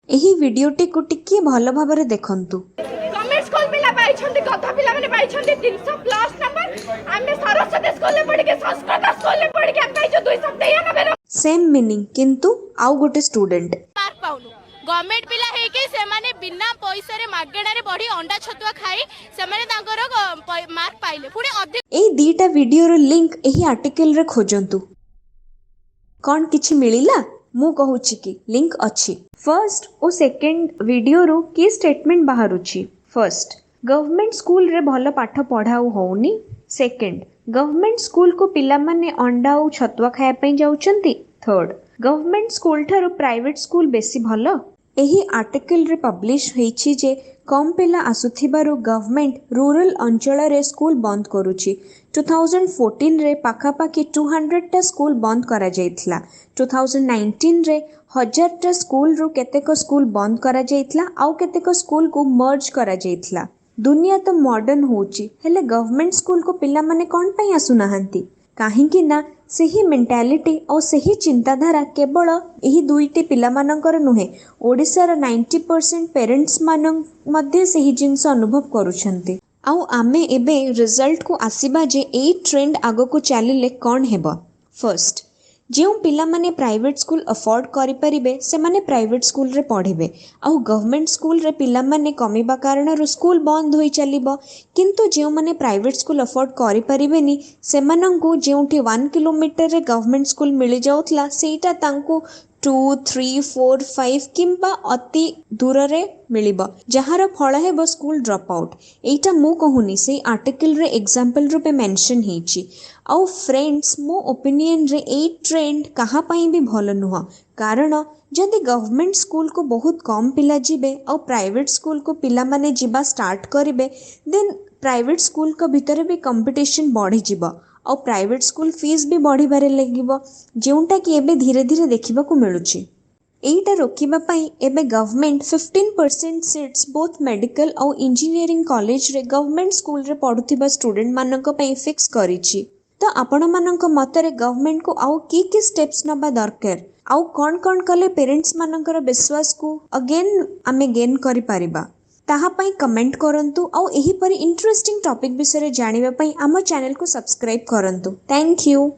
ଏହି ଭିଡିଓଟିକୁ ଟିକିଏ ଭଲ ଭାବରେ ଦେଖନ୍ତୁ। गवर्नमेंट स्कूल पिला पाइछन्ति गधा पिला माने पाइछन्ति 300 प्लस नंबर आमे सरस्वती स्कूल ले पढ़ी के संस्कृत स्कूल ले पढ़ी के आमे जो 293 सेम मीनिंग किंतु आउ गोटे स्टूडेंट मार्क पाउनु गवर्नमेंट पिला हे के से माने बिना पैसा रे मागेडा रे पढ़ी अंडा छतुआ खाई से माने तांकर मार्क पाइले पुणी अधिक एई दीटा वीडियो रो लिंक एही आर्टिकल रे खोजंतु। कौन किछि मिलिला मु कहूछि कि लिंक अछि। फर्स्ट और सेकंड वीडियो रो की स्टेटमेंट बाहरुछि। फर्स्ट गवर्नमेंट स्कूल रे भल पाठ पढ़ाऊ होउनी। सेकंड गवर्नमेंट स्कूल को पिला माने अंडा और छतुआ खाया पई जाउछंती। थर्ड गवर्नमेंट स्कूल ठारो प्राइवेट स्कूल बेसी भल। एही आर्टिकल रे पब्लिश होईछि जे कम पिला आसुथिबारु गवर्नमेंट रूरल अंचल रे स्कूल बंद करूछि। 2014 रे पाखापाखि 200 टा स्कूल बंद करा जायथिला। 2019 रे 1000 टा स्कूल रो केतेक स्कूल बंद करा जायथिला आउ केतेक स्कूल को मर्ज करा जायथिला। दुनिया तो मॉडर्न होची हेले गवर्नमेंट स्कूल को पिला माने कोन पई आसु नाहंती काहेकि ना सही मेंटालिटी और सही चिंताधारा केवल यही दुईटी पिला मानकर नुहे ओडिशार 90% पेरेंट्स मान मध्य सही जिंस अनुभव करूछंती। आउ आमे एबे रिजल्ट को आसीबा जे एई ट्रेंड आगो को चलिले कोन हेबो। फर्स्ट जो पिला माने प्राइवेट स्कूल अफोर्ड करि परिबे से माने प्राइवेट स्कूल रे पढ़िबे आउ गवर्नमेंट स्कूल रे पिला माने कमिबा कारण स्कूल बंद होई चलिबो। किंतु जो माने प्राइवेट स्कूल अफोर्ड करि परिबेनी सेमानंकु जेउठी 1 किलोमीटर रे गवर्नमेंट स्कूल मिली जाउतला सेटा तांकु 2, 3, 4, 5 किंबा अति दूर रे मिलिबो जहार फल हेबो स्कूल ड्रॉप आउट। एटा मु कहूनी से आर्टिकल रे एग्जांपल रूपे मेंशन हेची। आउ फ्रेंड्स मो ओपिनियन रे ए ट्रेंड कहा पई भी भल नुह कारण जदि गवर्नमेंट स्कूल को बहुत कम पिला जिबे और प्राइवेट स्कूल को पिला माने जिबा स्टार्ट करिबे देन प्राइवेट स्कूल को भीतर भी कंपटीशन बढ़ी जिबो और प्राइवेट स्कूल फीस भी बढ़ी बारे लगिबो जेउटा कि एबे धीरे धीरे देखिबा को मिलुची। एटा रोकिबा पई एबे गवर्नमेंट 15% सीट्स बोथ मेडिकल और इंजीनियरिंग कॉलेज रे गवर्नमेंट स्कूल रे पढुथिबा स्टूडेंट मानक पई फिक्स करिछि। तो आपण मानक मतरे गवर्नमेंट को आउ की स्टेप्स नबा दरकार आउ कौन कले पेरेंट्स मानकर विश्वास को अगेन आमे गेन करि परिबा ताहा पई कमेंट करंतु आउ एही परि इंटरेस्टिंग टॉपिक विषय जानिबा पई आम चैनल को सब्सक्राइब करंतु। Thank you.